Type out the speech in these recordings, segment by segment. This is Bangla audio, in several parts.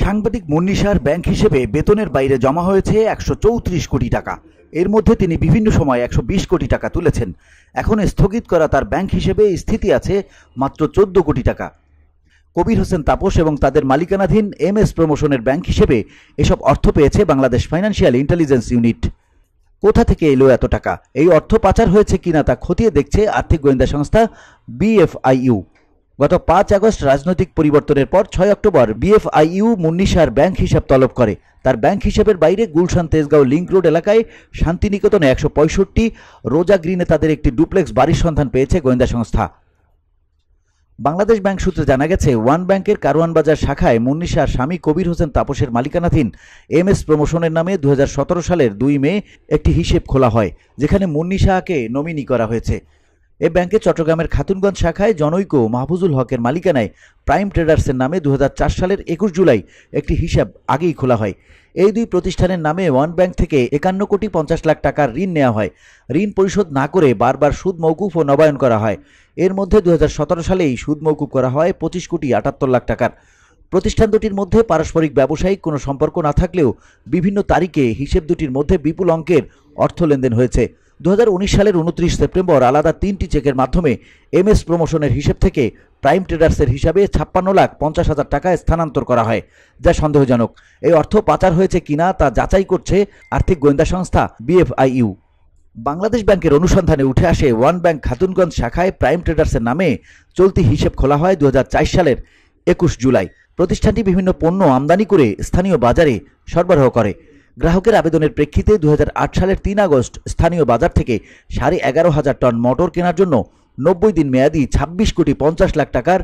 সাংবাদিক মুন্নী শাহর ব্যাংক হিসেবে বেতনের বাইরে জমা হয়েছে 134 কোটি টাকা। এর মধ্যে তিনি বিভিন্ন সময় 120 কোটি টাকা তুলেছেন। এখন স্থগিত করা তার ব্যাংক হিসেবে স্থিতি আছে মাত্র 14 কোটি টাকা। কবির হোসেন তাপস এবং তাদের মালিকানাধীন MS প্রমোশনের ব্যাংক হিসেবে এসব অর্থ পেয়েছে বাংলাদেশ ফাইন্যান্সিয়াল ইন্টেলিজেন্স ইউনিট। কোথা থেকে এলো এত টাকা? এই অর্থ পাচার হয়েছে কিনা তা খতিয়ে দেখছে আর্থিক গোয়েন্দা সংস্থা BFIU। গত 5 আগস্ট রাজনৈতিক পরিবর্তনের পর 6 অক্টোবর BFIU মুন্নী শাহর ব্যাংক হিসাব তলব করে। তার ব্যাংক হিসাবের বাইরে গুলশান তেজগাঁও লিংক রোড এলাকায় শান্তিনিকেতনে 165 রোজা গ্রিনে তাদের একটি ডুপ্লেক্স বাড়ির সন্ধান পেয়েছে গোয়েন্দা সংস্থা। বাংলাদেশ ব্যাংক সূত্রে জানা গেছে, ওয়ান ব্যাংকের কারওয়ান বাজার শাখায় মুন্নী শাহর স্বামী কবির হোসেন তাপসের মালিকানাধীন MS প্রমোশনের নামে 2017 সালের 2 মে একটি হিসেব খোলা হয়, যেখানে মুন্নী শাহকে নমিনি করা হয়েছে। এ ব্যাংকে চট্টগ্রামের খাতুনগঞ্জ শাখায় জনৈক মাহফুজুল হকের মালিকানায় প্রাইম ট্রেডার্সের নামে 2004 সালের 21 জুলাই একটি হিসাব আগেই খোলা হয়। এই দুই প্রতিষ্ঠানের নামে ওয়ান ব্যাংক থেকে 51 কোটি 50 লাখ টাকার ঋণ নেওয়া হয়। ঋণ পরিশোধ না করে বারবার সুদ মওকুফ ও নবায়ন করা হয়। এর মধ্যে 2017 সালেই সুদ মওকুফ করা হয় 25 কোটি 78 লাখ টাকার। প্রতিষ্ঠান দুটির মধ্যে পারস্পরিক ব্যবসায়িক কোনো সম্পর্ক না থাকলেও বিভিন্ন তারিখে হিসেব দুটির মধ্যে বিপুল অঙ্কের অর্থ লেনদেন হয়েছে। 2019 সালের 29 সেপ্টেম্বর আলাদা 3টি চেকের মাধ্যমে MS প্রমোশনের হিসেব থেকে প্রাইম ট্রেডার্সের হিসাবে 56,50,000 টাকা স্থানান্তর করা হয়, যা সন্দেহজনক। এই অর্থ পাচার হয়েছে কিনা তা যাচাই করছে আর্থিক গোয়েন্দা সংস্থা BFIU। বাংলাদেশ ব্যাংকের অনুসন্ধানে উঠে আসে, ওয়ান ব্যাংক খাতুনগঞ্জ শাখায় প্রাইম ট্রেডার্সের নামে চলতি হিসেব খোলা হয় 2004 সালের 21 জুলাই। প্রতিষ্ঠানটি বিভিন্ন পণ্য আমদানি করে স্থানীয় বাজারে সরবরাহ করে। গ্রাহকের আবেদনের প্রেক্ষিতে 2008 সালের 3 আগস্ট স্থানীয় বাজার থেকে 11,500 টন মটর কেনার জন্য 90 দিন মেয়াদি 26 কোটি 50 লাখ টাকার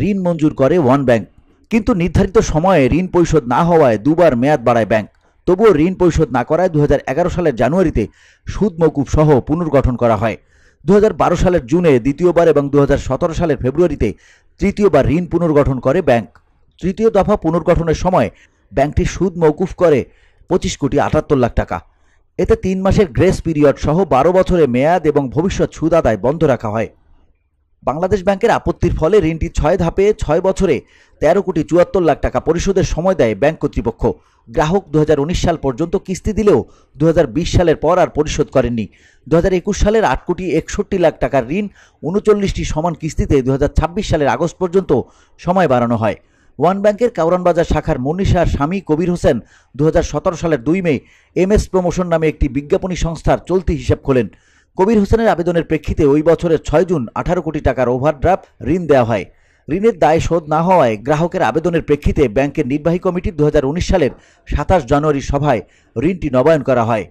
ঋণ মঞ্জুর করে ওয়ান ব্যাংক। কিন্তু নির্ধারিত সময়ে ঋণ পরিশোধ না হওয়ায় দুবার মেয়াদ বাড়ায় ব্যাংক। তবুও ঋণ পরিশোধ না করায় 2011 সালের জানুয়ারিতে সুদ মওকুফ সহ পুনর্গঠন করা হয়। 2012 সালের জুনে দ্বিতীয়বার এবং 2017 সালের ফেব্রুয়ারিতে তৃতীয়বার ঋণ পুনর্গঠন করে ব্যাংক। তৃতীয় দফা পুনর্গঠনের সময় ব্যাংকটি সুদ মওকুফ করে 25 কোটি 78 লাখ টাকা। এতে 3 মাসের গ্রেস পিরিয়ড সহ 12 বছরের মেয়াদ এবং ভবিষ্যৎ সুদ আদায় বন্ধ রাখা হয়। বাংলাদেশ ব্যাংকের আপত্তির ফলে ঋণটি 6 ধাপে 6 বছরে 13 কোটি 74 লাখ টাকা পরিশোধের সময় দেয় ব্যাংক কর্তৃপক্ষ। গ্রাহক 2019 সাল পর্যন্ত কিস্তি দিলেও 2020 সালের পর আর পরিশোধ করেননি। 2021 সালের 8 কোটি 61 লাখ টাকার ঋণ 39টি সমান কিস্তিতে 2026 সালের আগস্ট পর্যন্ত সময় বাড়ানো হয়। ওয়ান ব্যাংকের কারওয়ান বাজার শাখার মুন্নী শাহর স্বামী কবির হোসেন 2017 সালের 2 মে MS প্রমোশন নামে একটি বিজ্ঞাপনী সংস্থার চলতি হিসাব খোলেন। কবির হোসেনের আবেদনের প্রেক্ষিতে ওই বছরের 6 জুন 18 কোটি টাকার ওভারড্রাফট ঋণ দেওয়া হয়। ঋণের দায় শোধ না হওয়ায় গ্রাহকের আবেদনের প্রেক্ষিতে ব্যাংকের নির্বাহী কমিটির 2019 সালের 27 জানুয়ারি সভায় ঋণটি নবায়ন করা হয়।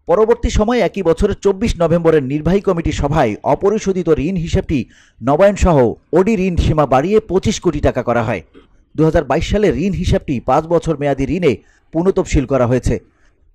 পরবর্তী সময়ে একই বছরের 24 নভেম্বরের নির্বাহী কমিটির সভায় অপরিশোধিত ঋণ হিসাবটি নবায়ন সহ ওডি ঋণ সীমা বাড়িয়ে 25 কোটি টাকা করা হয়। 2022 সালের ঋণ হিসাবটি 5 বছর মেয়াদী ঋণে পুনঃতফসিল করা হয়েছে।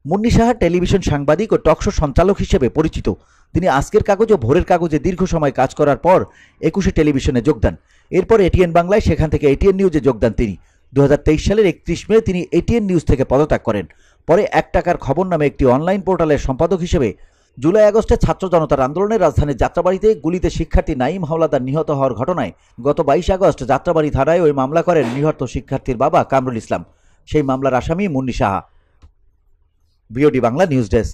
মুন্নী শাহ টেলিভিশন সাংবাদিক ও টকশো সঞ্চালক হিসেবে পরিচিত। তিনি আজকের কাগজ ও ভোরের কাগজে দীর্ঘ সময় কাজ করার পর 21 টেলিভিশনে যোগ দেন। এরপর ATN বাংলায়, সেখান থেকে ATN নিউজে যোগ দেন তিনি। 2023 সালের 31 মে তিনি ATN নিউজ থেকে পদত্যাগ করেন। পরে 1 টাকার খবর নামে একটি অনলাইন পোর্টালের সম্পাদক হিসেবে জুলাই আগস্টে ছাত্র জনতার আন্দোলনে রাজধানীর যাত্রাবাড়িতে গুলিতে শিক্ষার্থী নাঈম হাওলাদার নিহত হওয়ার ঘটনায় গত 22 আগস্ট যাত্রাবাড়ি থানায় ওই মামলা করেন নিহত শিক্ষার্থীর বাবা কামরুল ইসলাম। সেই মামলার আসামি Munni Shah. VOD Bangla news desk.